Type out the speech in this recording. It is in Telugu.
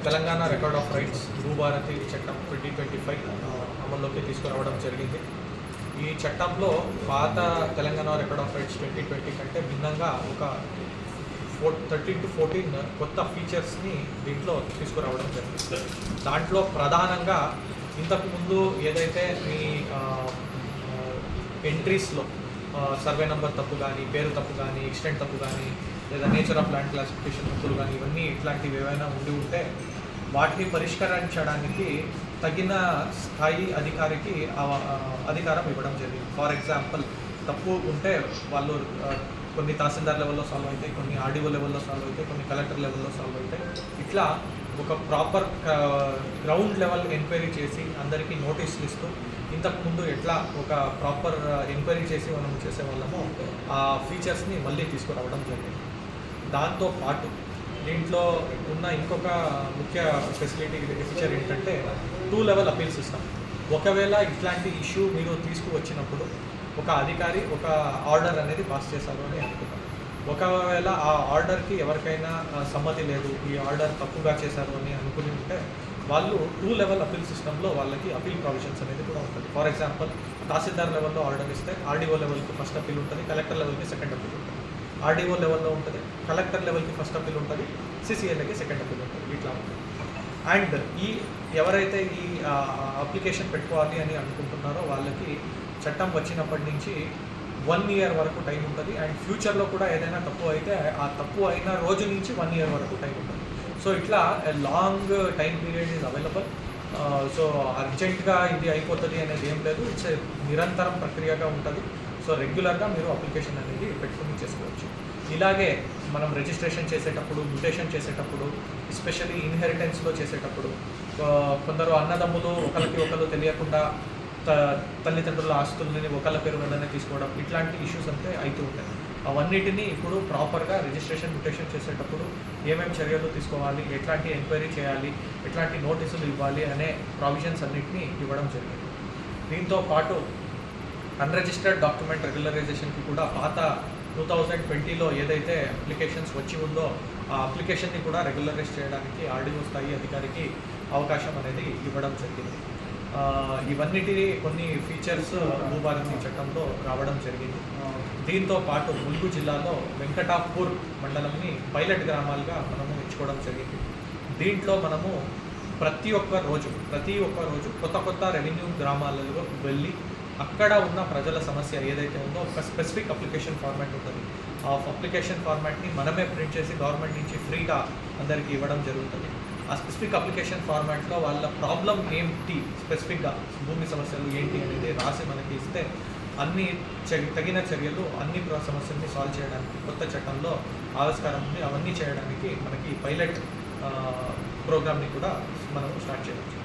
Telangana record of rights Bhubharati చట్టం 2025 అమల్లోకి తీసుకురావడం జరిగింది. ఈ చట్టంలో పాత తెలంగాణ రికార్డ్ ఆఫ్ రైట్స్ 2020 కంటే భిన్నంగా ఒక 13 to 14 కొత్త ఫీచర్స్ని దీంట్లో తీసుకురావడం జరిగింది. దాంట్లో ప్రధానంగా ఇంతకుముందు ఏదైతే మీ ఎంట్రీస్లో సర్వే నెంబర్ తప్పు కానీ, పేరు తప్పు కానీ, ఎక్స్టెంట్ తప్పు కానీ, లేదా నేచర్ ఆఫ్ ల్యాండ్ క్లాసిఫికేషన్ తప్పులు కానీ, ఇవన్నీ ఇట్లాంటివి ఏవైనా ఉంటే వాటిని పరిష్కరించడానికి తగిన స్థాయి అధికారికి అధికారం ఇవ్వడం జరిగింది. ఫర్ ఎగ్జాంపుల్, తప్పు ఉంటే వాళ్ళు కొన్ని తహసీల్దార్ లెవెల్లో సాల్వ్ అవుతాయి, కొన్ని ఆర్డీఓ లెవెల్లో సాల్వ్ అవుతాయి, కొన్ని కలెక్టర్ లెవెల్లో సాల్వ్ అవుతాయి. ఇట్లా ఒక ప్రాపర్ గ్రౌండ్ లెవెల్ ఎంక్వైరీ చేసి అందరికీ నోటీసులు ఇస్తూ, ఇంతకుముందు ఎట్లా ఒక ప్రాపర్ ఎంక్వైరీ చేసి మనం చేసేవాళ్ళమో ఆ ఫీచర్స్ని మళ్ళీ తీసుకురావడం జరిగింది. దాంతో పాటు దీంట్లో ఉన్న ఇంకొక ముఖ్య ఫెసిలిటీ ఫీచర్ ఏంటంటే 2 లెవెల్ అపీల్ సిస్టమ్. ఒకవేళ ఇట్లాంటి ఇష్యూ మీరు తీసుకువచ్చినప్పుడు ఒక అధికారి ఒక ఆర్డర్ అనేది పాస్ చేశారు అని అనుకుంటాం. ఒకవేళ ఆ ఆర్డర్కి ఎవరికైనా సమ్మతి లేదు, ఈ ఆర్డర్ తప్పుగా చేశారు అని అనుకుని ఉంటే వాళ్ళు 2 లెవెల్ అపీల్ సిస్టంలో వాళ్ళకి అపీల్ ప్రొవిజన్స్ అనేది కూడా ఉంటుంది. ఫర్ ఎగ్జాంపుల్, తహసీల్దార్ లెవెల్లో ఆర్డర్ ఇస్తే ఆర్డీఓ లెవెల్కి ఫస్ట్ అపీల్ ఉంటుంది, కలెక్టర్ లెవెల్కి సెకండ్ అపీల్ ఉంటుంది. ఆర్డీఓ లెవెల్లో ఉంటుంది, కలెక్టర్ లెవెల్కి ఫస్ట్ అపీల్ ఉంటుంది, సిసిఎల్ఏకి సెకండ్ అపీల్ ఉంటుంది. ఇట్లా ఉంటుంది. అండ్ ఎవరైతే ఈ అప్లికేషన్ పెట్టుకోవాలి అని అనుకుంటున్నారో వాళ్ళకి చట్టం వచ్చినప్పటి నుంచి 1 ఇయర్ వరకు టైం ఉంటుంది. అండ్ ఫ్యూచర్లో కూడా ఏదైనా తప్పు అయితే ఆ తప్పు అయిన రోజు నుంచి 1 ఇయర్ వరకు టైం ఉంటుంది. సో ఇట్లా long time period is available. So అర్జెంట్గా ఇది అయిపోతుంది అనేది ఏం లేదు. ఇట్స్ నిరంతరం ప్రక్రియగా ఉంటుంది. సో రెగ్యులర్గా మీరు అప్లికేషన్ అనేది పెట్టుకుని చేసుకోవచ్చు. ఇలాగే మనం రిజిస్ట్రేషన్ చేసేటప్పుడు, మ్యూటేషన్ చేసేటప్పుడు, ఎస్పెషల్లీ ఇన్హెరిటెన్స్లో చేసేటప్పుడు కొందరు అన్నదమ్ములు ఒకరికి ఒకరు తెలియకుండా తల్లిదండ్రుల ఆస్తులని ఒకళ్ళ పేరు మీదనే తీసుకోవడం, ఇట్లాంటి ఇష్యూస్ అంతే అవుతూ ఉంటాయి. అవన్నిటినీ ఇప్పుడు ప్రాపర్గా రిజిస్ట్రేషన్ మ్యూటేషన్ చేసేటప్పుడు ఏమేమి చర్యలు తీసుకోవాలి, ఎట్లాంటి ఎంక్వైరీ చేయాలి, ఎట్లాంటి నోటీసులు ఇవ్వాలి అనే ప్రావిజన్స్ అన్నింటినీ ఇవ్వడం జరిగింది. దీంతో పాటు అన్రిజిస్టర్డ్ డాక్యుమెంట్ రెగ్యులరైజేషన్కి కూడా పాత 2020లో ఏదైతే అప్లికేషన్స్ వచ్చి ఉందో ఆ అప్లికేషన్ని కూడా రెగ్యులరైజ్ చేయడానికి ఆర్డీఓ స్థాయి అధికారికి అవకాశం అనేది ఇవ్వడం జరిగింది. ఇవన్నిటి కొన్ని ఫీచర్స్ భూభారతి చట్టంలో రావడం జరిగింది. దీంతో పాటు ములుగు జిల్లాలో వెంకటాపూర్ మండలంని పైలట్ గ్రామాలుగా మనము ఎంచుకోవడం జరిగింది. దీంట్లో మనము ప్రతి ఒక్క రోజు కొత్త రెవెన్యూ గ్రామాలలో వెళ్ళి అక్కడ ఉన్న ప్రజల సమస్య ఏదైతే ఉందో ఒక స్పెసిఫిక్ అప్లికేషన్ ఫార్మాట్ ఉంటుంది. ఆ అప్లికేషన్ ఫార్మాట్ని మనమే ప్రింట్ చేసి గవర్నమెంట్ నుంచి ఫ్రీగా అందరికీ ఇవ్వడం జరుగుతుంది. ఆ స్పెసిఫిక్ అప్లికేషన్ ఫార్మాట్లో వాళ్ళ ప్రాబ్లం ఏంటి, స్పెసిఫిక్గా భూమి సమస్యలు ఏంటి అనేది రాసి మనకి ఇస్తే అన్ని తగిన చర్యలు అన్ని సమస్యల్ని సాల్వ్ చేయడానికి కొత్త చట్టంలో ఆవిష్కారం ఉంది. అవన్నీ చేయడానికి మనకి పైలట్ ప్రోగ్రామ్ని కూడా మనం స్టార్ట్ చేయవచ్చు.